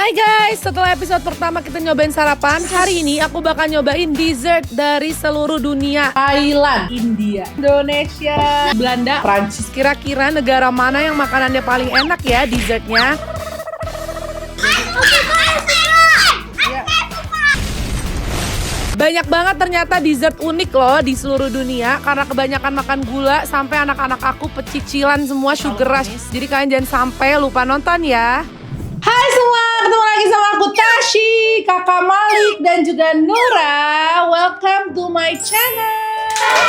Hai guys, setelah episode pertama kita nyobain sarapan, hari ini aku bakal nyobain dessert dari seluruh dunia. Thailand, India, Indonesia, Belanda, Prancis. Kira-kira negara mana yang makanannya paling enak ya dessertnya? Banyak banget ternyata dessert unik loh di seluruh dunia. Karena kebanyakan makan gula sampai anak-anak aku pecicilan semua sugar rush. Jadi kalian jangan sampai lupa nonton ya. Hai semua, ketemu lagi sama aku Tashi, Kakak Malik dan juga Nura. Welcome to my channel.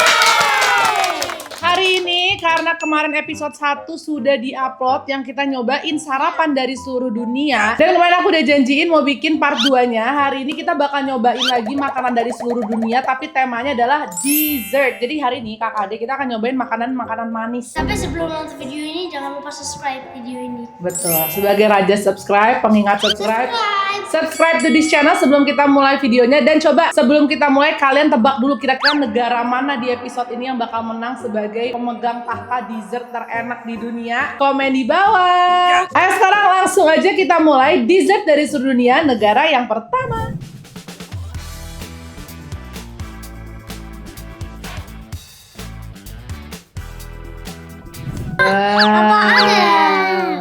Hari ini karena kemarin episode 1 sudah di-upload yang kita nyobain sarapan dari seluruh dunia. Dan kemarin aku udah janjiin mau bikin part 2-nya. Hari ini kita bakal nyobain lagi makanan dari seluruh dunia, tapi temanya adalah dessert. Jadi hari ini kakak adik kita akan nyobain makanan-makanan manis. Tapi sebelum nonton video ini jangan lupa subscribe video ini. Betul, sebagai raja subscribe, pengingat subscribe to this channel sebelum kita mulai videonya. Dan coba sebelum kita mulai kalian tebak dulu kira-kira negara mana di episode ini yang bakal menang sebagai pemegang tahta dessert terenak di dunia. Komen di bawah. Ayo sekarang langsung aja kita mulai dessert dari seluruh dunia. Negara yang pertama.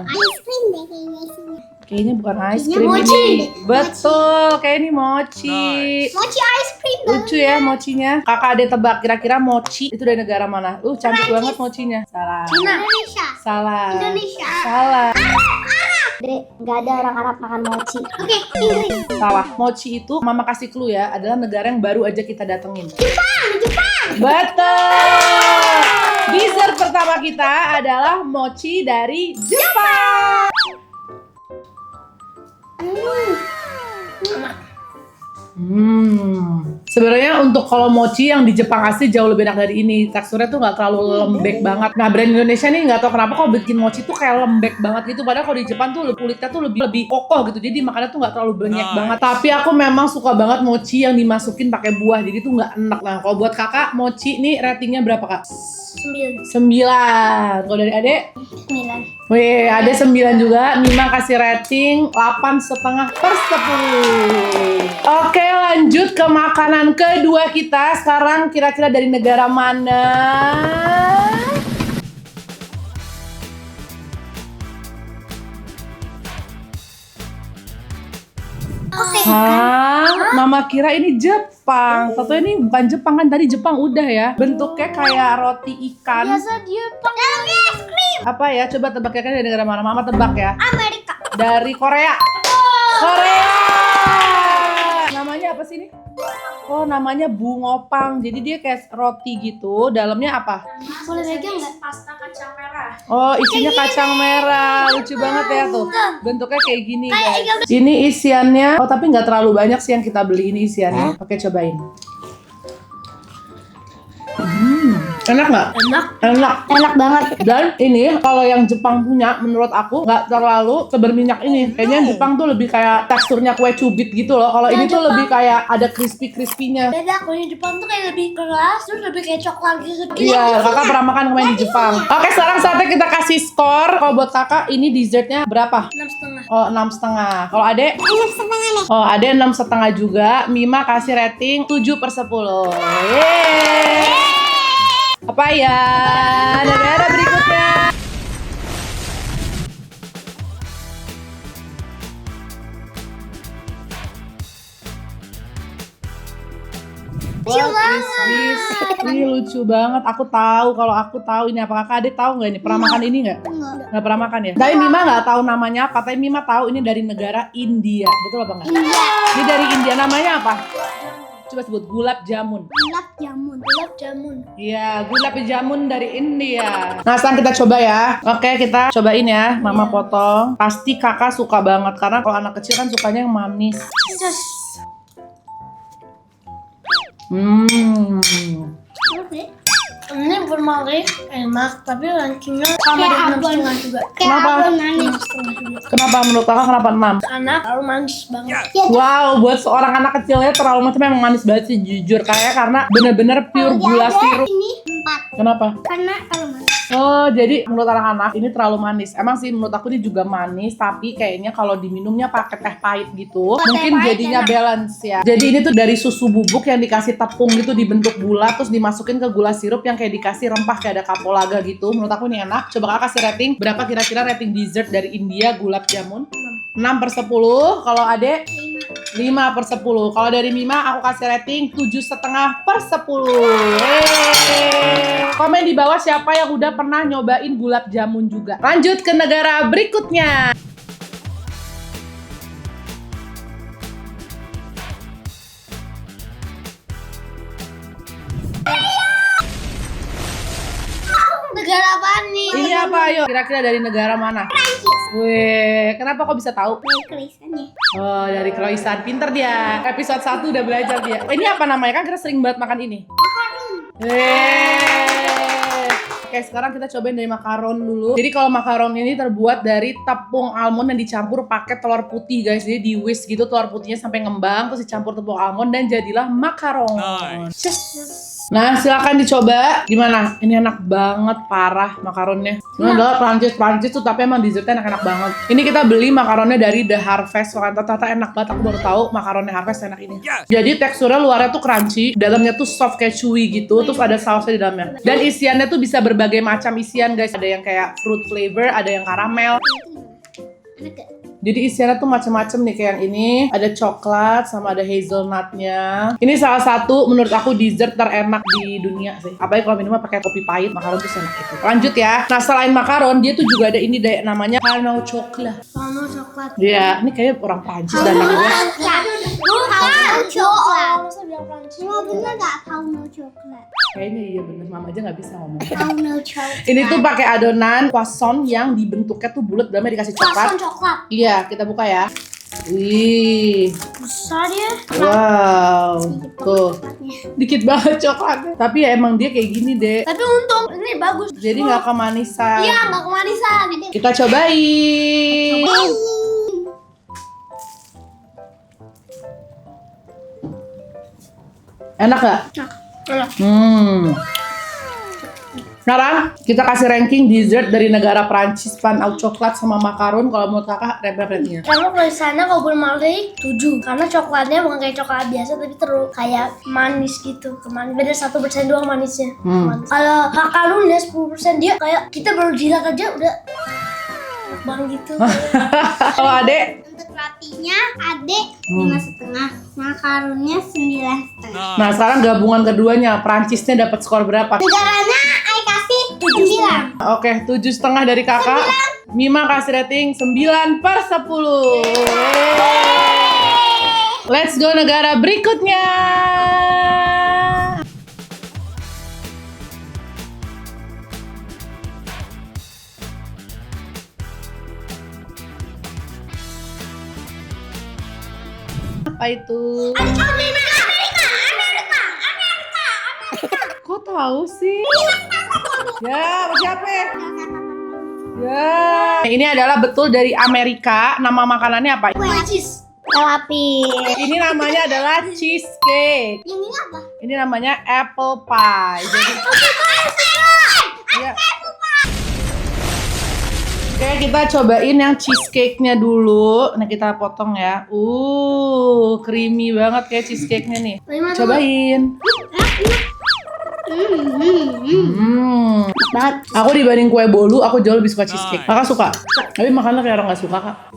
Ice cream deh kayaknya isinya. Kayaknya bukan ice cream Mochi. ini. Betul, kayak ini mochi. Mochi ice cream dong. Lucu ya mochinya. Kakak ada tebak kira-kira mochi itu dari negara mana? Cantik banget mochinya. Salah. Indonesia. Salah. Indonesia. Salah. Dek, nggak ada orang Arab makan mochi. Oke, Inggris. Salah. Mochi itu mama kasih clue ya, adalah negara yang baru aja kita datengin. Jepang. Betul. Dessert pertama kita adalah mochi dari Jepang. Sebenarnya untuk kalau mochi yang di Jepang asli jauh lebih enak dari ini. Teksturnya tuh nggak terlalu lembek banget. Nah, brand Indonesia nih nggak tahu kenapa kok bikin mochi tuh kayak lembek banget gitu. Padahal kalau di Jepang tuh kulitnya tuh lebih kokoh gitu. Jadi makannya tuh nggak terlalu brenyek banget. Tapi aku memang suka banget mochi yang dimasukin pakai buah. Jadi tuh nggak enak. Nah, kalau buat kakak mochi nih ratingnya berapa kak? 9. Kalau dari adek? 9. Wih, ada 9 juga. Mima kasih rating 8,5/10. Oke, lanjut ke makanan kedua kita. Sekarang kira-kira dari negara mana? Hah? Mama kira ini Jepang. Tentunya ini bukan Jepang kan? Tadi Jepang udah ya. Bentuknya kayak roti ikan. Biasa Jepang. Dalamnya es krim. Apa ya? Coba tebak ya, dari negara mana? Mama tebak ya. Amerika. Dari Korea. Korea. Namanya apa sih ini? Oh, namanya bungopang. Jadi dia kayak roti gitu. Dalamnya apa? Boleh pegang nggak? Pasta kacang merah. Oh, isinya kacang merah. Lucu banget ya tuh. Bentuknya kayak gini guys. Ini isiannya. Oh, tapi nggak terlalu banyak sih yang kita beli ini isiannya. Oke, cobain. Enak nggak? Enak banget. Dan ini kalau yang Jepang punya menurut aku nggak terlalu seberminyak ini. Kayaknya Jepang tuh lebih kayak teksturnya kue cubit gitu loh. Kalau ini tuh lebih kayak ada crispy-crispy-nya. Beda, kalau yang Jepang tuh kayak lebih keras, terus lebih kayak coklat gitu. Iya, kakak pernah makan kemarin di Jepang. Oke, sekarang saatnya kita kasih skor. Kalau buat kakak ini dessertnya berapa? 6,5. Oh, 6,5. Kalau adek? 6,5 nih. Oh, adek 6,5 juga. Mima kasih rating 7/10. Yeay. Apa ya? Negara berikutnya. Ini lucu banget. Aku tahu, kalau aku tahu ini apa. Kakak adik tahu nggak ini? Pernah makan ini nggak? Nggak pernah makan ya? Tapi Mima nggak tahu namanya apa. Tapi Mima tahu ini dari negara India. Betul apa nggak? Ini dari India. Namanya apa? Coba sebut. Gulab jamun. Gulab jamun. Iya, gulab jamun dari India. Nah, sekarang kita coba ya. Oke, kita cobain ya. Mama potong. Pasti kakak suka banget. Karena kalau anak kecil kan sukanya yang manis. Ini bermarik enak, tapi rankingnya sama dengan 6,5 juga. Kenapa? Kenapa menurut kakak kenapa 6? Karena terlalu manis banget. Wow, buat seorang anak kecilnya terlalu macam memang manis banget sih, jujur. Kayak karena bener-bener pure gula sirup. Ini 4. Kenapa? Karena kalau manis. Oh, jadi menurut anak-anak ini terlalu manis. Emang sih menurut aku ini juga manis, tapi kayaknya kalau diminumnya pakai teh pahit gitu, mungkin pahit jadinya enak. balance ya. Jadi ini tuh dari susu bubuk yang dikasih tepung gitu dibentuk bulat, terus dimasukin ke gula sirup yang kayak dikasih rempah kayak ada kapulaga gitu. Menurut aku ini enak. Coba kakak kasih rating. Berapa kira-kira rating dessert dari India gulab jamun? 6/10. Kalau Ade? 5/10. Kalau dari Mima aku kasih rating 7,5/10. Komen di bawah siapa yang udah pernah nyobain gulab jamun juga. Lanjut ke negara berikutnya. Negara apa nih? Ini apa? Ayo, kira-kira dari negara mana? Prancis. Weh, kenapa kok bisa tahu? Tulisannya. Oh, dari Croissant. Pinter dia. Episode 1 udah belajar dia. Ini apa namanya? Kan kita sering banget makan ini. Oke, sekarang kita cobain dari makaron dulu. Jadi kalau makaron ini terbuat dari tepung almond yang dicampur pakai telur putih, guys. Jadi di whisk gitu telur putihnya sampai ngembang, terus dicampur tepung almond dan jadilah makaron. Nah, silakan dicoba. Gimana? Ini enak banget, parah makaronnya. Ini adalah Prancis tuh, tapi emang dessertnya enak-enak banget. Ini kita beli makaronnya dari The Harvest. Soalnya ternyata enak banget. Aku baru tahu makaronnya Harvest enak ini. Jadi teksturnya luarnya tuh crunchy, dalamnya tuh soft kayak chewy gitu. Terus ada sausnya di dalamnya. Dan isiannya tuh bisa berbagai macam isian, guys. Ada yang kayak fruit flavor, ada yang karamel. Jadi isiannya tuh macam-macam nih, kayak yang ini ada coklat sama ada hazelnutnya. Ini salah satu menurut aku dessert terenak di dunia sih. Apalagi kalau minumnya pakai kopi pahit, makaron tuh enak itu. Lanjut ya. Nah selain makaron dia tuh juga ada ini deh namanya caramel coklat. Caramel coklat. Iya, ini kayak orang Prancis dan gue. Caramel coklat. Masa bilang Prancis? Cuma bener nggak caramel coklat? Kayaknya iya bener, mama aja nggak bisa ngomong. Caramel coklat. Ini tuh pakai adonan croissant yang dibentuknya tuh bulat, dalamnya dikasih coklat. Croissant coklat. Iya, kita buka ya. Wih, Besar ya. wow, tuh dikit banget coklatnya. Tapi ya emang dia kayak gini deh. Tapi untung ini bagus. Jadi nggak kemanisan. Iya, nggak kemanisan. Kita cobain. Enak gak? Enak. Sekarang kita kasih ranking dessert dari negara Prancis, pan au coklat sama makaron. Kalau menurut kakak, ratingnya? Karena kalau di sana kalau boleh Malik 7 karena coklatnya bukan kayak coklat biasa tapi terus kayak manis gitu, kemanis beda 1% doang manisnya. Manis. Kalau kakak lu nih 10% dia kayak kita baru jilat aja udah bang gitu. Kalau adek? Untuk rotinya adek 5,5, makaronnya 9,5. Nah sekarang gabungan keduanya, Prancisnya dapat skor berapa? Negaranya Ai kasih 7,5. Oke, 7,5 dari kakak. Mima kasih rating 9/10. Let's go negara berikutnya. Apa itu? Amerika. Kok tahu sih? Ya, siapa? Ya, ini adalah betul dari Amerika. Nama makanannya apa? Kue cheese. Lapis. Ini namanya adalah cheesecake. Yang ini apa? Ini namanya apple pie. Jadi, ya. Oke, kita cobain yang cheesecake-nya dulu. Nah, kita potong ya. Creamy banget kayak cheesecake-nya nih. Cobain. Aku dibanding kue bolu, aku jauh lebih suka cheesecake. Kakak suka? Tapi makannya kayak orang nggak suka, Kak.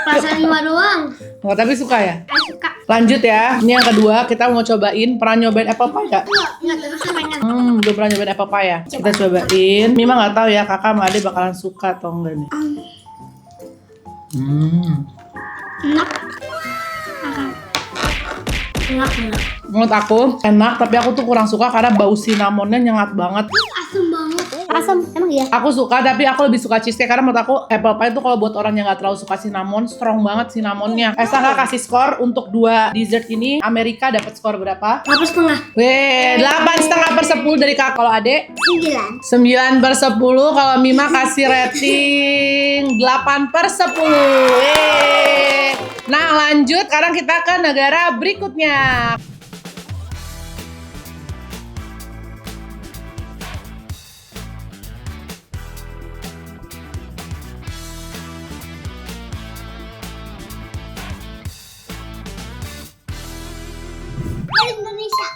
Rasa 5 doang. Nggak, tapi suka ya? Suka. Lanjut ya. Ini yang kedua, kita mau cobain. Pernah nyobain apple pie nggak? Enggak terus pengen. Belum pernah nyobain apple pie ya? Kita cobain. Mima nggak tahu ya, kakak sama Ade bakalan suka atau enggak nih. Enak. Enak. Menurut aku enak, tapi aku tuh kurang suka karena bau cinnamonnya nyengat banget. Asam banget. Asam, emang iya? Aku suka, tapi aku lebih suka cheesecake karena menurut aku apple pie itu kalau buat orang yang nggak terlalu suka cinnamon, strong banget cinnamonnya. Kakak kasih skor untuk dua dessert ini. Amerika dapat skor berapa? 8,5. Weh, 8,5/10 dari kakak. Kalau Ade? 9. 9/10. Kalau Mima kasih rating 8/10. Nah lanjut, sekarang kita ke negara berikutnya.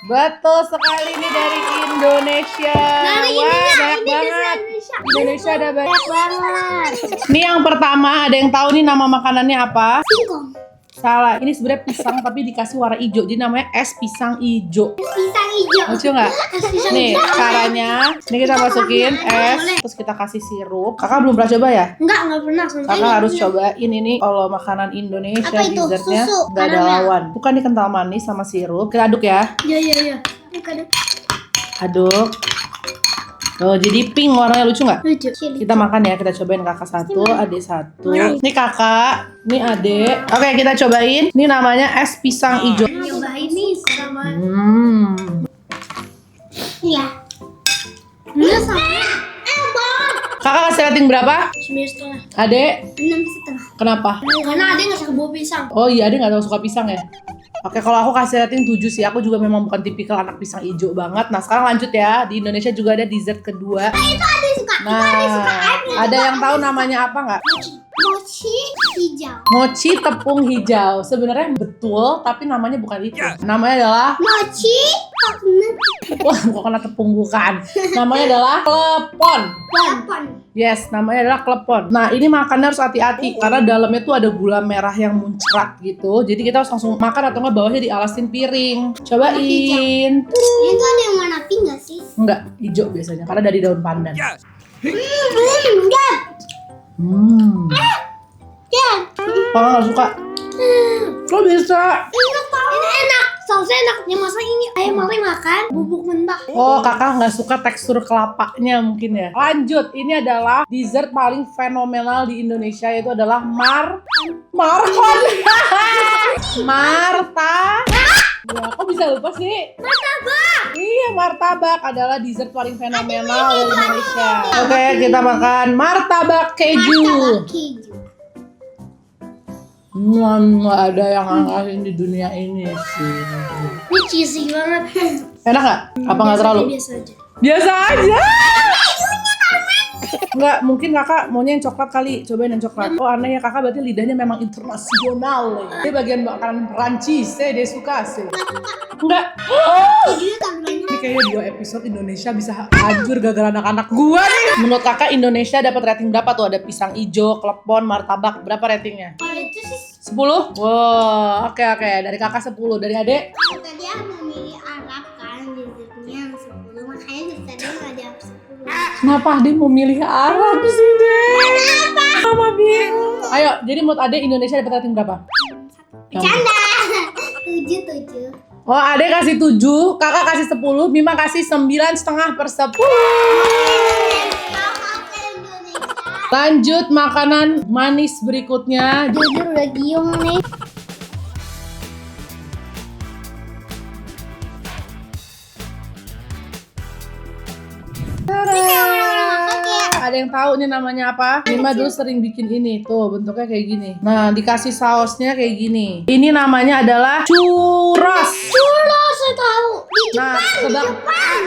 Betul sekali nih dari Indonesia. Dari Wah, ininya, banyak ini bisa banget. Indonesia. Indonesia ada banyak. Banget. Nih yang pertama, ada yang tahu nih nama makanannya apa? Singkong. Salah, ini sebenarnya pisang tapi dikasih warna hijau. Jadi namanya es pisang hijau. Pisang hijau. Lucu nggak? Pisang Nih hijau. caranya, ini kita masukin es, Boleh. terus kita kasih sirup. Kakak belum pernah coba ya? Enggak pernah sama Kakak harus cobain ini. Kalau makanan Indonesia Apa itu? dessertnya Susu? nggak ada Karamel? lawan. Bukan nih kental manis sama sirup. Kita aduk ya. Iya. Bukan Aduk. Oh, jadi pink warnanya, lucu nggak? lucu. Kita makan ya, kita cobain kakak satu, adik satu. Ini kakak, ini adik. Oke, kita cobain. Ini namanya es pisang hijau. Nyobain nih sama. Iya. Iya sama. Kakak kasih rating berapa? 9,5. Adek, 6,5. kenapa? Karena ada yang nggak suka bawa pisang. Oh iya, adek nggak tahu suka pisang ya? Oke, kalau aku kasih rating 7 sih. Aku juga memang bukan tipikal anak pisang hijau banget. Nah, sekarang lanjut ya. Di Indonesia juga ada dessert kedua. Itu ada yang suka. Nah, ada yang tahu namanya apa nggak? Mochi hijau. Mochi tepung hijau. Sebenarnya betul, tapi namanya bukan itu. Namanya adalah Mochi wah, kok kena tepung bukan. Namanya adalah klepon. Delapan. Yes, namanya adalah klepon. Nah, ini makannya harus hati-hati karena dalamnya tuh ada gula merah yang muncrat gitu. Jadi kita harus langsung makan atau nggak bawahnya dialasin piring. Cobain. Itu ada yang warna pink nggak sih? Enggak, hijau biasanya karena dari daun pandan. Enggak. Ya. Kalau nggak suka, lo bisa. Enak tau. Ini enak. Sausnya enak. Yang masa ini ayam mari makan bubuk mentah. Oh, kakak nggak suka tekstur kelapanya mungkin ya. Lanjut, ini adalah dessert paling fenomenal di Indonesia, yaitu adalah markon. Marta. Ya, kok bisa lupa sih? Martabak. Iya, martabak adalah dessert paling fenomenal di Indonesia. Oke, kita makan martabak keju. Martabak keju. Nggak ada yang ngalahin di dunia ini sih. Ini cheesy banget. Enak nggak? Apa nggak terlalu? Biasa aja. Biasa aja. Enggak, mungkin kakak maunya yang coklat kali. Cobain yang coklat. Oh, aneh ya, kakak berarti lidahnya memang internasional. Dia bagian makanan Perancis, dia suka sih. Enggak. Kejunya tak banyak. Ini kayaknya 2 episode Indonesia bisa hancur gara-gara anak-anak gua nih. Menurut kakak Indonesia dapat rating berapa tuh? Ada pisang hijau, klepon, martabak. Berapa ratingnya? Kalau itu sih 10? Wow, oke. Dari kakak 10. Dari adek? kalau tadi aku memilih Arab kan dessertnya yang 10, makanya dari tadi nggak ada 10. Kenapa adek mau milih Arab sih, Dek? Mama bingung. Ayo, jadi menurut adek Indonesia dapat rating berapa? Canda. 7. Oh, adek kasih 7, kakak kasih 10, Bima kasih 9,5/10. Lanjut makanan manis berikutnya. Jujur udah giung nih. Ada yang tahu nih namanya apa? Bima dulu sering bikin ini, tuh bentuknya kayak gini. Nah, dikasih sausnya kayak gini. Ini namanya adalah churros. Churros saya tahu. Di Nah, tebak.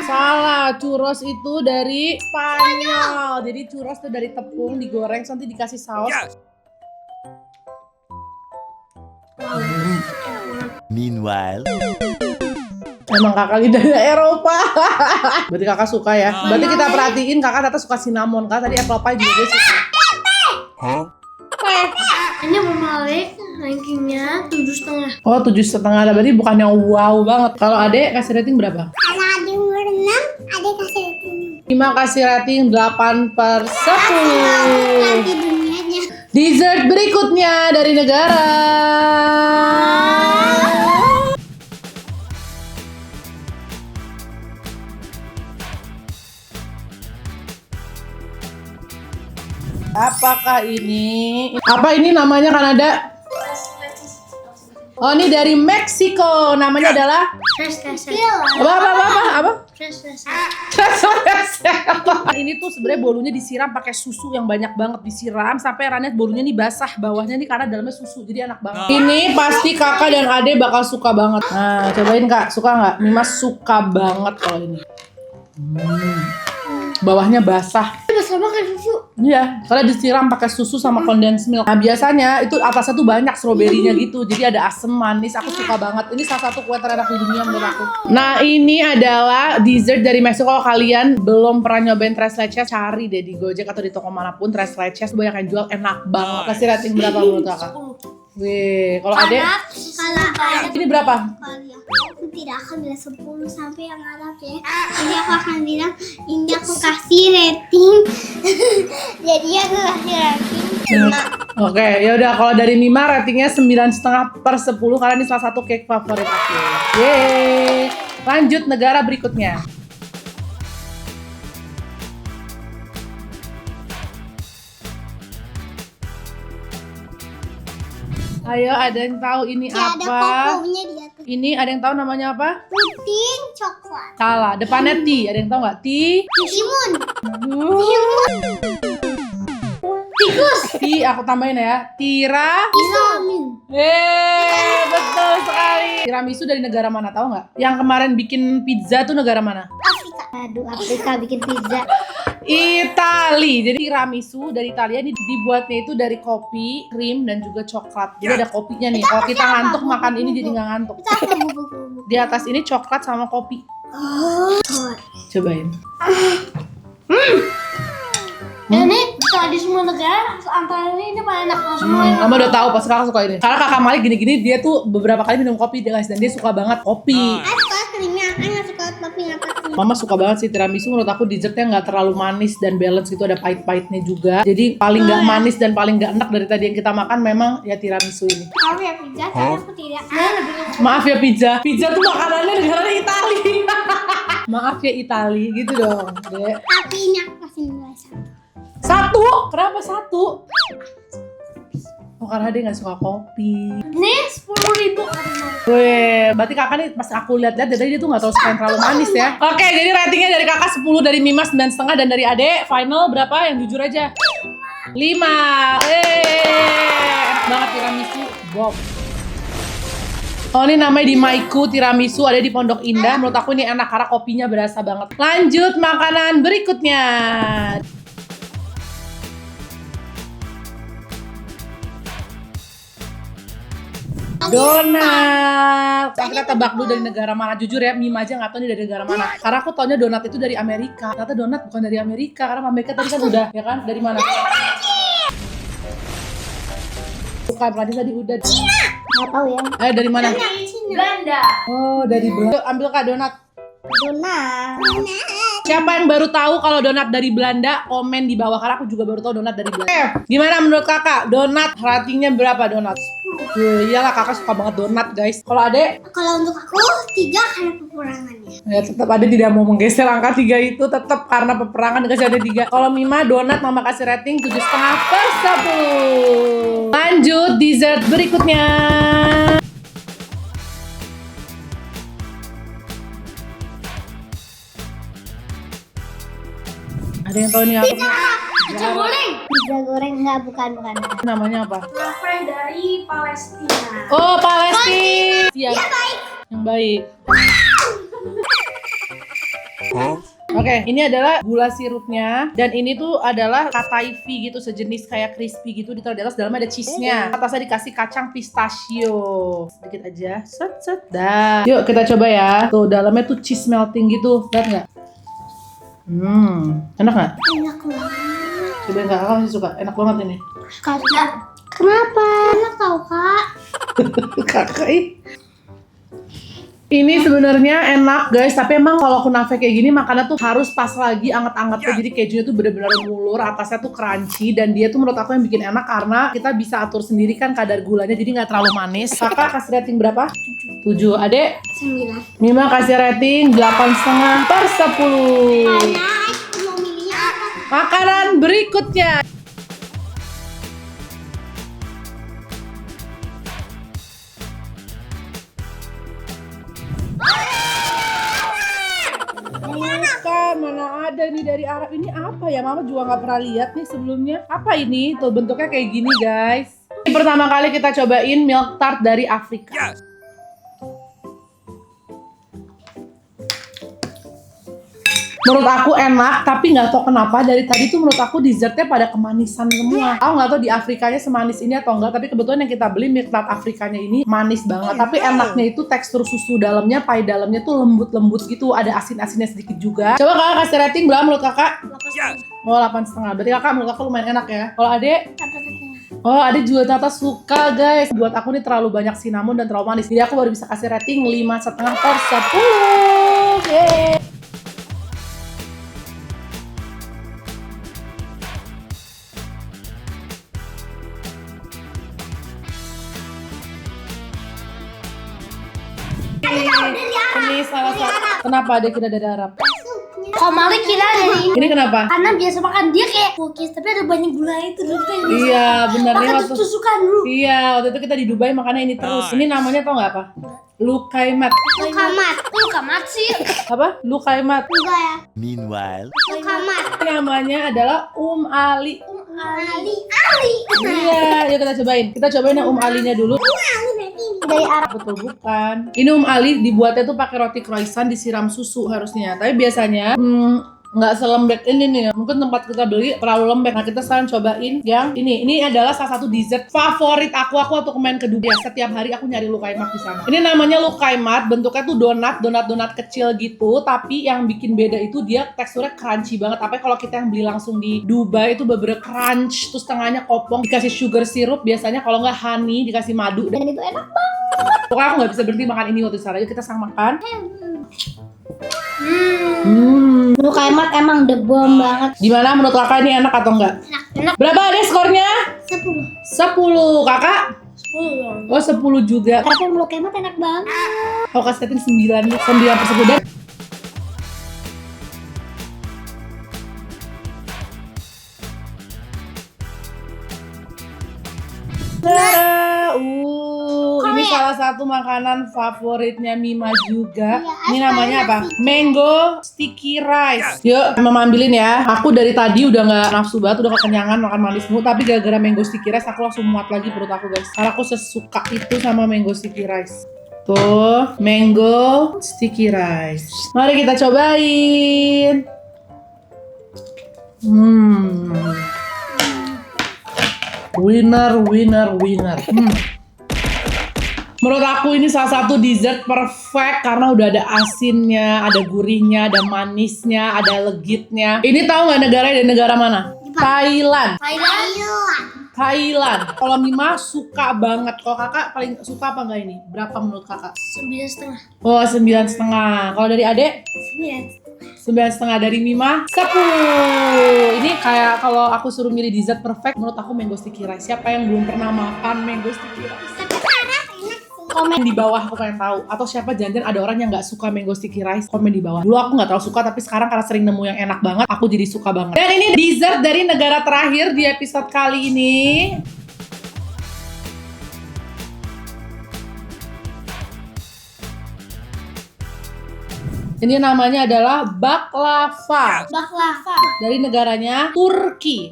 Salah, churros itu dari Spanyol. Jadi churros itu dari tepung digoreng, nanti dikasih saus. Meanwhile, Emang kakak lidahnya Eropa. Berarti kakak suka ya. Berarti kita perhatiin kakak ternyata suka cinnamon. Kakak tadi apple pie juga dia suka. Ini berbalik rankingnya 7,5. Oh, 7,5. Berarti bukan yang wow banget. Kalau adek kasih rating berapa? Kalau ada yang 6, ada kasih rating. Bima kasih rating 8/10. Di dunianya. Dessert berikutnya dari negara. Apakah ini? Apa ini namanya Kanada? Oh, ini dari Meksiko. Namanya adalah Fresh resep. apa? Fresh resep. Ini tuh sebenarnya bolunya disiram pakai susu yang banyak banget, disiram sampai Ranet bolunya nih basah bawahnya nih karena dalamnya susu, jadi enak banget. Ini pasti kakak dan ade bakal suka banget. Nah, cobain kak, suka nggak? Mimas suka banget kalau ini. Bawahnya basah. Basah sama kayak susu. Iya, karena disiram pakai susu sama condensed milk. Nah, biasanya itu atasnya tuh banyak stroberinya gitu. Jadi ada asam manis. Aku suka banget. Ini salah satu kue terenak di dunia menurut aku. Nah, ini adalah dessert dari Meksiko. Kalau kalian belum pernah nyobain tres leches, cari deh di Gojek atau di toko manapun tres leches. Banyak yang jual, enak banget. Kasih rating berapa menurut kakak? Wih, kalau Ade ini berapa? Aku tidak akan bilang 10 sampai yang Arab ya. Jadi aku akan bilang ini aku kasih rating. Jadi aku kasih rating 5. Oke, ya udah kalau dari Mima ratingnya 9,5/10 karena ini salah satu cake favorit aku. Yeay. Lanjut negara berikutnya. Ayo, ada yang tahu ini Kayak ada apa? kokonya di atas. Ini ada yang tahu namanya apa? Puding coklat. Salah, depannya T. Ada yang tahu nggak? T. Timun. Tikus. T, aku tambahin ya. Tira. Vitamin. Betul sekali. Tiramisu dari negara mana tahu nggak? Yang kemarin bikin pizza tuh negara mana? Afrika. Aduh, Afrika bikin pizza. Itali. Jadi tiramisu dari Italia ini dibuatnya itu dari kopi, krim dan juga coklat. Jadi ada kopinya nih. Kalau kita ngantuk makan ini jadi nggak ngantuk. Itu apa bubuk-bubuk? Di atas ini coklat sama kopi. Oh. Cobain. Ini di semua negara antara ini paling enak semua. Mama udah tahu pas kakak suka ini. Karena kakak Malik gini-gini dia tuh beberapa kali minum kopi guys dan dia suka banget kopi. Aku suka krimnya, aku nggak suka topping apa-apa. Mama suka banget sih tiramisu, menurut aku dessertnya nggak terlalu manis dan balance gitu, ada pahit-pahitnya juga. Jadi paling nggak manis dan paling nggak enak dari tadi yang kita makan memang ya tiramisu ini. Maaf ya pizza, tapi aku tidak. Maaf ya pizza, pizza tuh makanannya negaranya Itali. Maaf ya Itali gitu dong, Dek. Tapi ini aku kasih nilai 1. Satu? Kenapa satu? Oh karena dia nggak suka kopi. Ini 10.000. Weh, berarti kakak nih pas aku lihat-lihat dari dia tuh nggak terlalu suka yang terlalu manis ya. Oke, jadi ratingnya dari kakak 10, dari Mima 9,5 dan dari Ade final berapa? Yang jujur aja. 5. Enak banget tiramisu. Bob. Oh ini namanya di Maiku tiramisu, ada di Pondok Indah. Menurut aku ini enak karena kopinya berasa banget. Lanjut makanan berikutnya. Donat. Nah, kita tebak dulu dari negara mana. Jujur ya, Mima aja nggak tahu ini dari negara mana. Karena aku taunya donat itu dari Amerika. Ternyata donat bukan dari Amerika. Karena Amerika tadi kan udah, ya kan? Dari mana? Bukan, Prancis tadi udah. Nggak tahu ya. Dari mana? Belanda. Oh, dari Belanda. Yuk, ambil kak donat. Donat. Siapa yang baru tahu kalau donat dari Belanda? Komen di bawah, karena aku juga baru tahu donat dari Belanda. Gimana menurut kakak? Donat ratingnya berapa donat? Iyalah kakak suka banget donat guys. Kalau Ade? Kalau untuk aku 3 karena peperangannya. Ya tetap Ade tidak mau menggeser angka 3 itu, tetap karena peperangan dikasih ada 3. Kalau Mima donat Mama kasih rating 7,5/10. Lanjut dessert berikutnya. Ada yang tahu ini apa? Pizza goreng. Pizza goreng nggak, bukan. Namanya apa? Nafe dari Palestina. Oh, Palestina. Iya, baik. Yang baik. Oke, ini adalah gula sirupnya dan ini tuh adalah kataifi gitu, sejenis kayak crispy gitu, ditaruh di atas, dalamnya ada cheese-nya. Atasnya dikasih kacang pistachio. Sedikit aja. Set. Dah. Yuk kita coba ya. Tuh dalamnya tuh cheese melting gitu. Lihat nggak? Enak nggak? Enak banget. Cobain kak, kakak masih suka. Enak banget ini. Kakak. Kenapa? Enak tau kak. Kakak ini sebenarnya enak guys, tapi emang kalau kunafe kayak gini makannya tuh harus pas lagi anget-angetnya. Jadi kejunya tuh bener-bener ngulur, atasnya tuh crunchy, dan dia tuh menurut aku yang bikin enak karena kita bisa atur sendiri kan kadar gulanya, jadi nggak terlalu manis. Kakak kasih rating berapa? 7. Adek? 9. Mima kasih rating 8,5/10. Karena aku mau milihnya apa? Makanan berikutnya. Bukan, mana ada nih dari Arab. Ini apa ya? Mama juga nggak pernah lihat nih sebelumnya. Apa ini? Tuh bentuknya kayak gini guys. Ini pertama kali kita cobain milk tart dari Afrika. Menurut aku enak, tapi nggak tahu kenapa dari tadi tuh menurut aku dessertnya pada kemanisan semua. Aku nggak tahu di Afrikanya semanis ini atau enggak, tapi kebetulan yang kita beli milk tart Afrikanya ini manis banget. Tapi enaknya itu tekstur susu dalamnya, pie dalamnya tuh lembut-lembut gitu, ada asin-asinnya sedikit juga. Coba kakak kasih rating berapa menurut kakak? 8,5. Oh 8,5. Berarti kakak menurut kakak lumayan enak ya. Kalau adek? 8,5. Oh, Ade juga ternyata suka guys. Buat aku nih terlalu banyak cinnamon dan terlalu manis. Jadi aku baru bisa kasih rating 5,5/10. Yeay. Ini salah satu. Kenapa Ade kira dari Arab? Kalau Malik kira dari Ini kenapa? karena biasa makan dia kayak cookies tapi ada banyak gula itu dulu kan. Iya, benar nih Makan waktu. tusukan dulu. Iya, waktu itu kita di Dubai makannya ini terus. Ini namanya tau nggak apa? Lukaimat. Lukamat. Lukamat sih. Apa? Lukaimat. Enggak ya. Meanwhile, Lukamat. Namanya adalah Ali. Ali. Iya, yuk kita cobain. Kita cobain yang Alinya dulu. Ali berarti ini. Dari Arab. Betul bukan. Ini Ali dibuatnya tuh pakai roti croissant disiram susu harusnya. Tapi biasanya nggak selembek ini nih. Mungkin tempat kita beli terlalu lembek. Nah kita sekarang cobain yang ini. Ini adalah salah satu dessert favorit aku waktu main ke Dubai. Setiap hari aku nyari lukaimat di sana. Ini namanya lukaimat. Bentuknya tuh donat kecil gitu. Tapi yang bikin beda itu dia teksturnya crunchy banget. Tapi kalau kita yang beli langsung di Dubai itu bener-bener crunch. Terus tengahnya kopong. Dikasih sugar syrup. Biasanya kalau nggak honey dikasih madu. Dan itu enak banget. Pokoknya aku nggak bisa berhenti makan ini waktu di sana. Yuk kita sama makan. Lukaimat emang the bomb banget. Gimana menurut kakak ini enak atau enggak? Enak. Berapa deh skornya? 10. 10. Kakak? 10 dong. Oh 10 juga. Tapi Lukaimat enak banget. Aku kasih rating 9 nih. 9/10 dan ini salah satu makanan favoritnya Mima juga. Ini namanya apa? Mango sticky rice. Yuk, Mama ambilin ya. Aku dari tadi udah nggak nafsu banget, udah kekenyangan makan manis mulu. Tapi gara-gara mango sticky rice, aku langsung muat lagi perut aku guys. Karena aku sesuka itu sama mango sticky rice. Tuh, mango sticky rice. Mari kita cobain. Winner. Menurut aku ini salah satu dessert perfect karena udah ada asinnya, ada gurihnya, ada manisnya, ada legitnya. Ini tahu nggak negaranya dari negara mana? Thailand. Kalau Mima suka banget. Kalau kakak paling suka apa nggak ini? Berapa menurut kakak? 9,5. Oh 9,5. Kalau dari adek? 9,5. Dari Mima 10. Ini kayak kalau aku suruh milih dessert perfect, menurut aku mango sticky rice. Siapa yang belum pernah makan mango sticky rice? Komen di bawah, aku pengen tahu. Atau siapa jangan ada orang yang nggak suka mango sticky rice, komen di bawah. Dulu aku nggak terlalu suka, tapi sekarang karena sering nemu yang enak banget, aku jadi suka banget. Dan ini dessert dari negara terakhir di episode kali ini. Ini namanya adalah baklava. Dari negaranya Turki.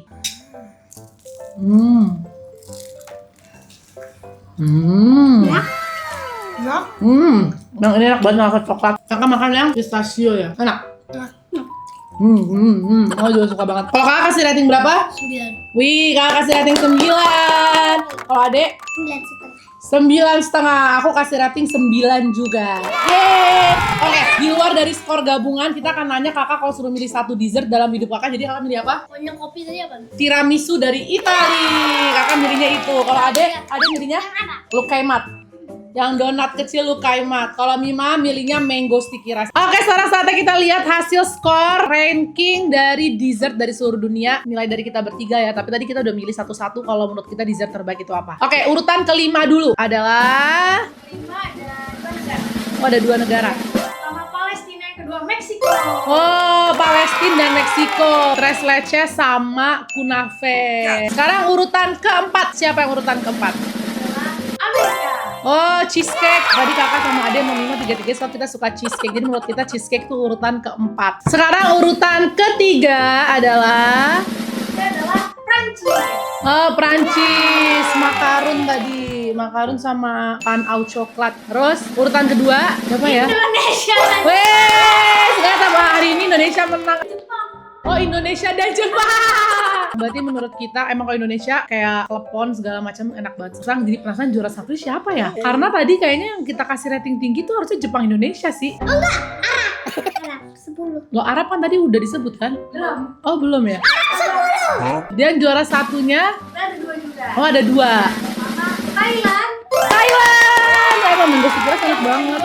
Yang ini enak banget sama coklat. Kakak makan yang pistachio ya? Enak? Aku juga suka banget. Kalau kakak kasih rating berapa? 9. Wih, kakak kasih rating 9. Kalau adek? 9,5. Aku kasih rating 9 juga. Yeay. Oke, di luar dari skor gabungan, kita akan nanya kakak kalau suruh milih satu dessert dalam hidup kakak. Jadi kakak milih apa? Pokoknya kopi tadi apa? Tiramisu dari Itali. Kakak milihnya itu. Kalau adek milihnya lukaimat. Yang donat kecil lukaimat. Kalau Mima milihnya mango sticky rice. Oke, sekarang saatnya kita lihat hasil skor ranking dari dessert dari seluruh dunia. Nilai dari kita bertiga ya. Tapi tadi kita udah milih satu-satu kalau menurut kita dessert terbaik itu apa. Oke, urutan kelima dulu adalah... Ada 2 negara. Oh, ada 2 negara. Pertama Palestina, yang kedua Meksiko. Oh, Palestina dan Meksiko. Tres leches sama kunafe. Sekarang urutan keempat. Siapa yang urutan keempat? Amerika. Oh, cheesecake. Tadi kakak sama Ade mau Mima 3-3 soal kita suka cheesecake. Jadi menurut kita cheesecake itu urutan keempat. Sekarang urutan ketiga adalah Prancis. oh, Prancis. Makarun tadi. makarun sama pan au coklat. Terus urutan kedua siapa ya? Indonesia. Weh, sekarang sama hari ini Indonesia menang. Oh, Indonesia dan Jepang. Berarti menurut kita emang kalau Indonesia kayak klepon segala macam enak banget. Sekarang jadi penasaran juara satu siapa ya? Karena tadi kayaknya yang kita kasih rating tinggi tuh harusnya Jepang Indonesia sih. Arab 10. Lo Arab kan tadi udah disebut kan? Belum. Oh belum ya? Dan juara satunya? Ada 2 juga. Oh ada 2. Sama Thailand. Thailand! Emang mango sebelas enak banget.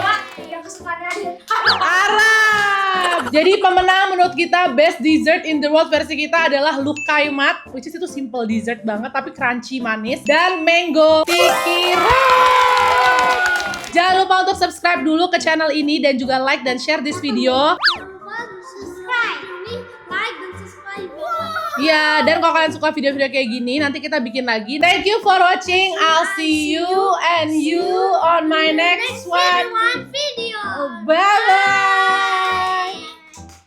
Yang kesukaannya ada. Arab! Jadi pemenang menurut kita best dessert in the world versi kita adalah Lukaimat, which is itu simple dessert banget tapi crunchy manis, dan mango tikiro. Jangan lupa untuk subscribe dulu ke channel ini dan juga like dan share this video. Subscribe. Ini like dan subscribe. Ya, dan kalau kalian suka video-video kayak gini, nanti kita bikin lagi. Thank you for watching. I'll see you and you on my next one. Video. Bye-bye!